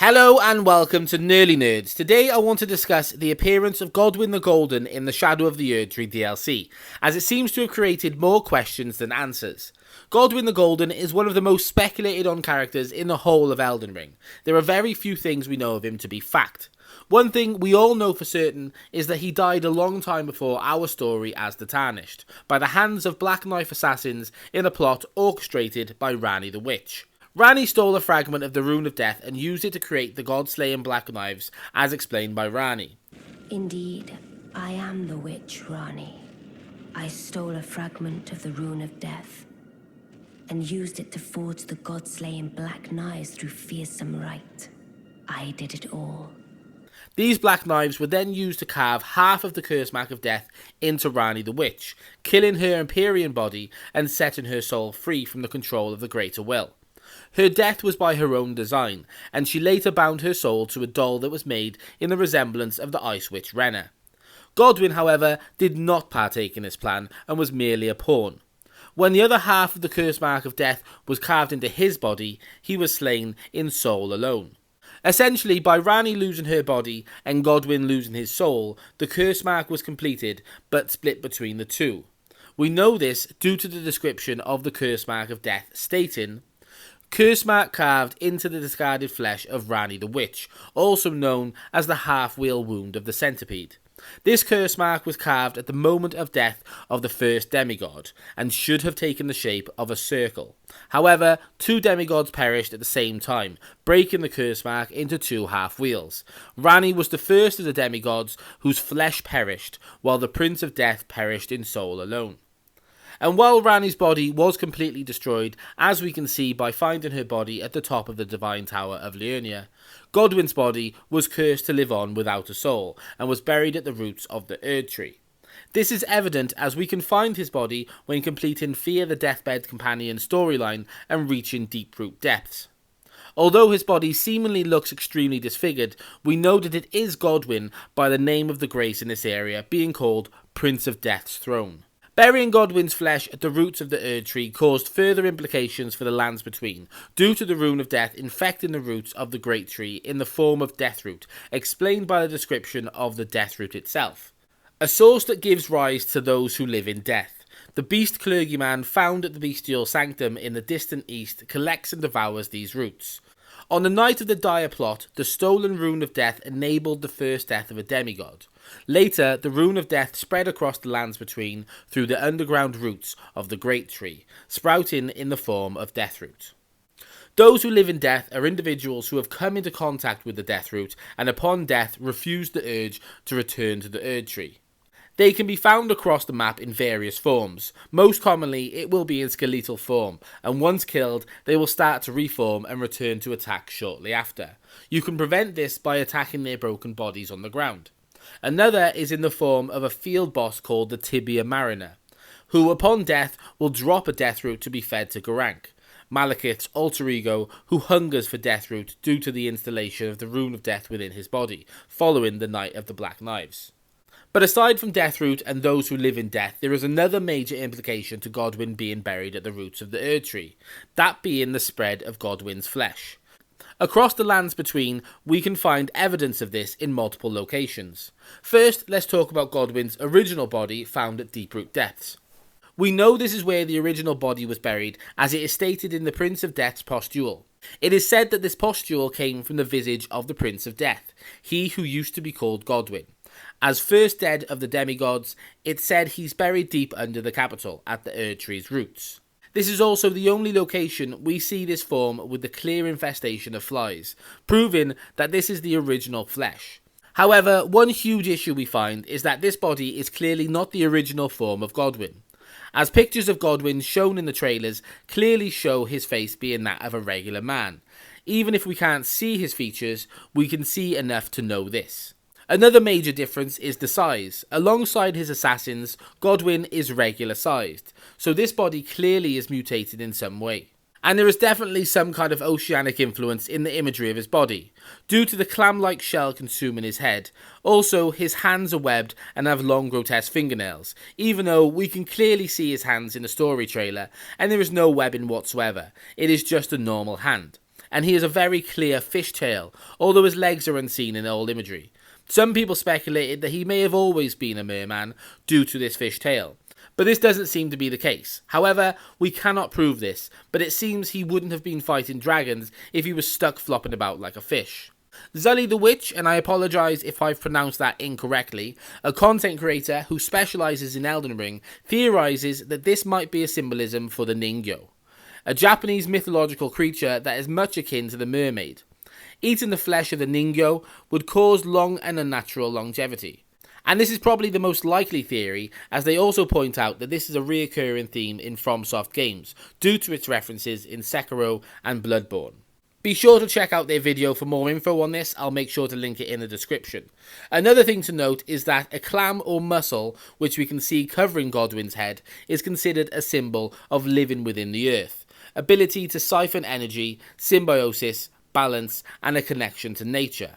Hello and welcome to Nerly Nerds. Today I want to discuss the appearance of Godwyn the Golden in the Shadow of the Erdtree DLC, as it seems to have created more questions than answers. Godwyn the Golden is one of the most speculated on characters in the whole of Elden Ring. There are very few things we know of him to be fact. One thing we all know for certain is that he died a long time before our story as the Tarnished, by the hands of Black Knife assassins in a plot orchestrated by Ranni the Witch. Ranni stole a fragment of the Rune of Death and used it to create the God-slaying Black Knives, as explained by Ranni. Indeed, I am the witch, Ranni. I stole a fragment of the Rune of Death and used it to forge the God-slaying Black Knives through fearsome rite. I did it all. These Black Knives were then used to carve half of the curse mark of death into Ranni the Witch, killing her Empyrean body and setting her soul free from the control of the Greater Will. Her death was by her own design, and she later bound her soul to a doll that was made in the resemblance of the Ice Witch Renna. Godwyn, however, did not partake in this plan and was merely a pawn. When the other half of the curse mark of death was carved into his body, he was slain in soul alone. Essentially, by Ranni losing her body and Godwyn losing his soul, the curse mark was completed, but split between the two. We know this due to the description of the curse mark of death stating, "Curse mark carved into the discarded flesh of Ranni the Witch, also known as the half-wheel wound of the centipede. This curse mark was carved at the moment of death of the first demigod, and should have taken the shape of a circle. However, two demigods perished at the same time, breaking the curse mark into two half-wheels. Ranni was the first of the demigods whose flesh perished, while the Prince of Death perished in soul alone." And while Ranni's body was completely destroyed, as we can see by finding her body at the top of the Divine Tower of Liurnia, Godwyn's body was cursed to live on without a soul, and was buried at the roots of the Erdtree. This is evident as we can find his body when completing Fear the Deathbed Companion storyline and reaching Deeproot Depths. Although his body seemingly looks extremely disfigured, we know that it is Godwyn by the name of the grace in this area being called Prince of Death's Throne. Burying Godwyn's flesh at the roots of the Erdtree caused further implications for the lands between, due to the Rune of Death infecting the roots of the Great Tree in the form of Deathroot, explained by the description of the Deathroot itself. A source that gives rise to those who live in death. The beast clergyman found at the bestial sanctum in the distant east collects and devours these roots. On the night of the dire plot, the stolen Rune of Death enabled the first death of a demigod. Later, the Rune of Death spread across the lands between through the underground roots of the Great Tree, sprouting in the form of Deathroot. Those who live in death are individuals who have come into contact with the Deathroot and upon death refuse the urge to return to the Erdtree. They can be found across the map in various forms. Most commonly, it will be in skeletal form, and once killed, they will start to reform and return to attack shortly after. You can prevent this by attacking their broken bodies on the ground. Another is in the form of a field boss called the Tibia Mariner, who upon death will drop a Deathroot to be fed to Geraint, Malekith's alter ego, who hungers for Deathroot due to the installation of the Rune of Death within his body, following the Night of the Black Knives. But aside from Deathroot and those who live in death, there is another major implication to Godwyn being buried at the roots of the Erdtree, that being the spread of Godwyn's flesh. Across the lands between, we can find evidence of this in multiple locations. First, let's talk about Godwyn's original body found at Deeproot Depths. We know this is where the original body was buried, as it is stated in the Prince of Death's postule. It is said that this postule came from the visage of the Prince of Death, he who used to be called Godwyn. As first dead of the demigods, it's said he's buried deep under the capital, at the Erdtree's roots. This is also the only location we see this form with the clear infestation of flies, proving that this is the original flesh. However, one huge issue we find is that this body is clearly not the original form of Godwyn, as pictures of Godwyn shown in the trailers clearly show his face being that of a regular man. Even if we can't see his features, we can see enough to know this. Another major difference is the size. Alongside his assassins, Godwyn is regular sized, so this body clearly is mutated in some way. And there is definitely some kind of oceanic influence in the imagery of his body, due to the clam-like shell consuming his head. Also, his hands are webbed and have long grotesque fingernails, even though we can clearly see his hands in the story trailer, and there is no webbing whatsoever. It is just a normal hand. and he has a very clear fishtail, although his legs are unseen in old imagery. Some people speculated that he may have always been a merman due to this fishtail, but this doesn't seem to be the case. However, we cannot prove this, but it seems he wouldn't have been fighting dragons if he was stuck flopping about like a fish. Zully the Witch, and I apologise if I've pronounced that incorrectly, a content creator who specialises in Elden Ring, theorises that this might be a symbolism for the Ningyo, a Japanese mythological creature that is much akin to the mermaid. Eating the flesh of the Ningyo would cause long and unnatural longevity. And this is probably the most likely theory, as they also point out that this is a reoccurring theme in FromSoft games, due to its references in Sekiro and Bloodborne. Be sure to check out their video for more info on this, I'll make sure to link it in the description. Another thing to note is that a clam or muscle, which we can see covering Godwyn's head, is considered a symbol of living within the earth, ability to siphon energy, symbiosis, balance, and a connection to nature.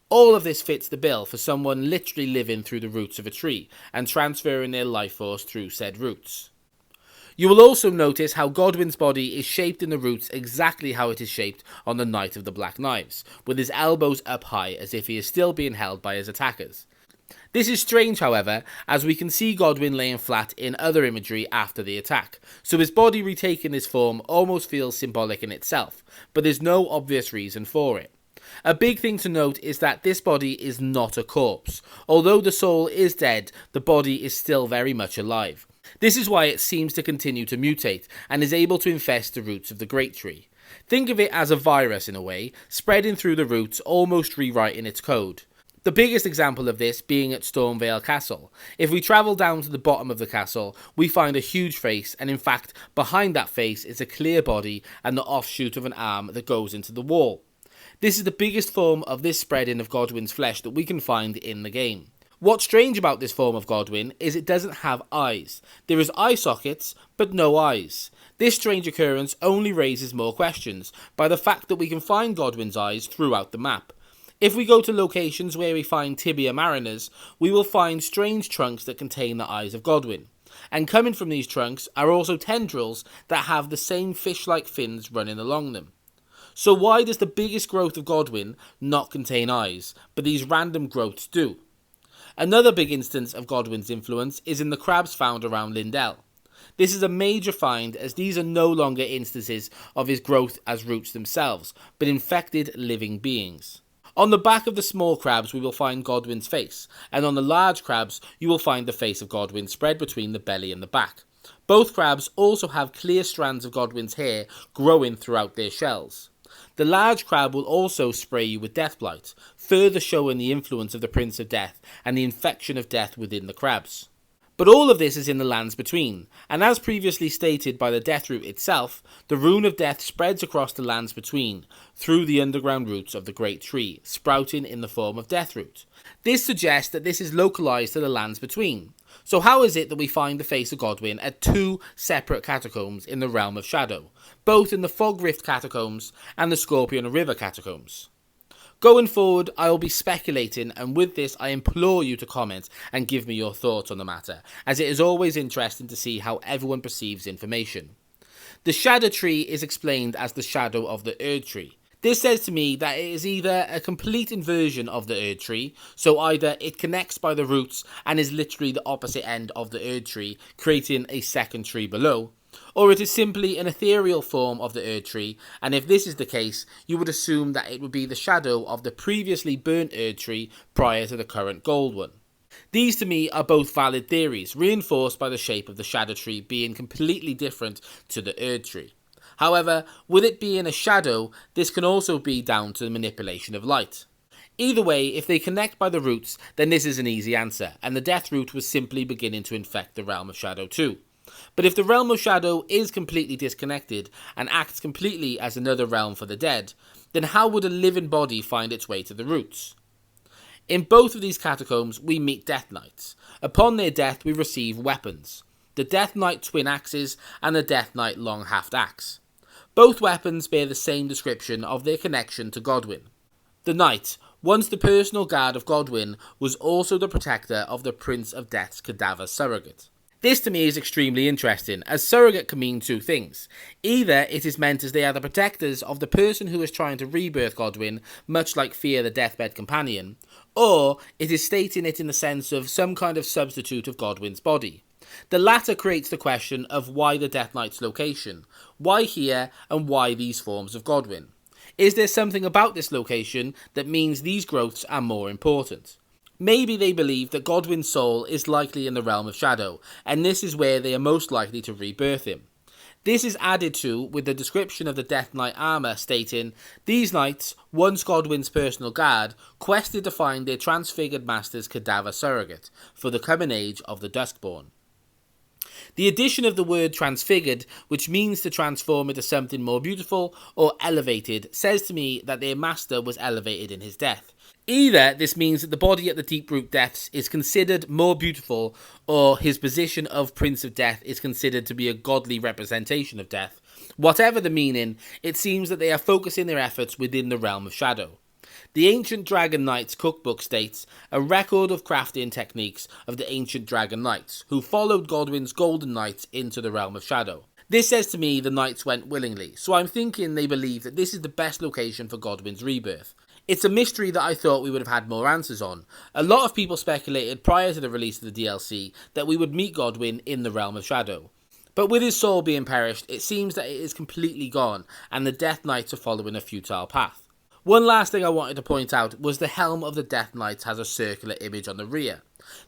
All of this fits the bill for someone literally living through the roots of a tree and transferring their life force through said roots. You will also notice how Godwyn's body is shaped in the roots exactly how it is shaped on the Knight of the Black Knives, with his elbows up high as if he is still being held by his attackers. This is strange, however, as we can see Godwyn laying flat in other imagery after the attack, so his body retaking this form almost feels symbolic in itself, but there's no obvious reason for it. A big thing to note is that this body is not a corpse. Although the soul is dead, the body is still very much alive. This is why it seems to continue to mutate and is able to infest the roots of the Great Tree. Think of it as a virus in a way, spreading through the roots, almost rewriting its code. The biggest example of this being at Stormvale Castle. If we travel down to the bottom of the castle, we find a huge face, and in fact, behind that face is a clear body and the offshoot of an arm that goes into the wall. This is the biggest form of this spreading of Godwyn's flesh that we can find in the game. What's strange about this form of Godwyn is it doesn't have eyes. There is eye sockets, but no eyes. This strange occurrence only raises more questions by the fact that we can find Godwyn's eyes throughout the map. If we go to locations where we find tibia mariners, we will find strange trunks that contain the eyes of Godwyn. And coming from these trunks are also tendrils that have the same fish-like fins running along them. So why does the biggest growth of Godwyn not contain eyes, but these random growths do? Another big instance of Godwyn's influence is in the crabs found around Lindell. This is a major find as these are no longer instances of his growth as roots themselves, but infected living beings. On the back of the small crabs we will find Godwyn's face, and on the large crabs you will find the face of Godwyn spread between the belly and the back. Both crabs also have clear strands of Godwyn's hair growing throughout their shells. The large crab will also spray you with death blight, further showing the influence of the Prince of Death and the infection of death within the crabs. But all of this is in the lands between, and as previously stated by the Death Root itself, the Rune of Death spreads across the lands between, through the underground roots of the Great Tree, sprouting in the form of Death Root. This suggests that this is localised to the lands between. So how is it that we find the face of Godwyn at two separate catacombs in the Realm of Shadow, both in the Fog Rift catacombs and the Scorpion River catacombs? Going forward, I will be speculating, and with this I implore you to comment and give me your thoughts on the matter, as it is always interesting to see how everyone perceives information. The Shadow Tree is explained as the shadow of the Erdtree. This says to me that it is either a complete inversion of the Erdtree, so either it connects by the roots and is literally the opposite end of the Erdtree, creating a second tree below, or it is simply an ethereal form of the Erdtree, and if this is the case, you would assume that it would be the shadow of the previously burnt Erdtree prior to the current gold one. These to me are both valid theories, reinforced by the shape of the Shadow Tree being completely different to the Erdtree. However, with it being a shadow, this can also be down to the manipulation of light. Either way, if they connect by the roots, then this is an easy answer, and the Death Root was simply beginning to infect the Realm of Shadow too. But if the Realm of Shadow is completely disconnected and acts completely as another realm for the dead, then how would a living body find its way to the roots? In both of these catacombs we meet Death Knights. Upon their death we receive weapons, the Death Knight twin axes and the Death Knight long haft axe. Both weapons bear the same description of their connection to Godwyn. The Knight, once the personal guard of Godwyn, was also the protector of the Prince of Death's cadaver surrogate. This to me is extremely interesting, as surrogate can mean two things. Either it is meant as they are the protectors of the person who is trying to rebirth Godwyn, much like Fear the deathbed companion, or it is stating it in the sense of some kind of substitute of Godwyn's body. The latter creates the question of why the Death Knight's location, why here, and why these forms of Godwyn. Is there something about this location that means these growths are more important? Maybe they believe that Godwyn's soul is likely in the realm of shadow, and this is where they are most likely to rebirth him. This is added to with the description of the Death Knight armour stating, "These knights, once Godwyn's personal guard, quested to find their transfigured master's cadaver surrogate for the coming age of the Duskborn." The addition of the word transfigured, which means to transform into something more beautiful or elevated, says to me that their master was elevated in his death. Either this means that the body at the Deep-Root Depths is considered more beautiful, or his position of Prince of Death is considered to be a godly representation of death. Whatever the meaning, it seems that they are focusing their efforts within the realm of shadow. The Ancient Dragon Knights cookbook states, a record of crafting techniques of the Ancient Dragon Knights, who followed Godwyn's Golden Knights into the realm of shadow. This says to me the knights went willingly, so I'm thinking they believe that this is the best location for Godwyn's rebirth. It's a mystery that I thought we would have had more answers on. A lot of people speculated prior to the release of the DLC that we would meet Godwyn in the realm of shadow. But with his soul being perished, it seems that it is completely gone, and the Death Knights are following a futile path. One last thing I wanted to point out was the helm of the Death Knights has a circular image on the rear.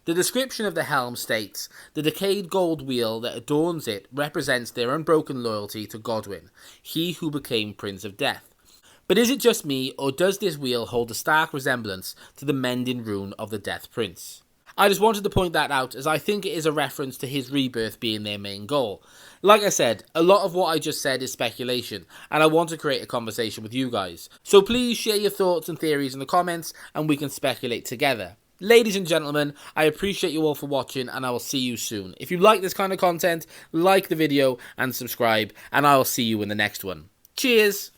The description of the helm states, the decayed gold wheel that adorns it represents their unbroken loyalty to Godwyn, he who became Prince of Death. But is it just me, or does this wheel hold a stark resemblance to the mending rune of the Death Prince? I just wanted to point that out, as I think it is a reference to his rebirth being their main goal. Like I said, a lot of what I just said is speculation, and I want to create a conversation with you guys. So please share your thoughts and theories in the comments, and we can speculate together. Ladies and gentlemen, I appreciate you all for watching, and I will see you soon. If you like this kind of content, like the video and subscribe, and I will see you in the next one. Cheers!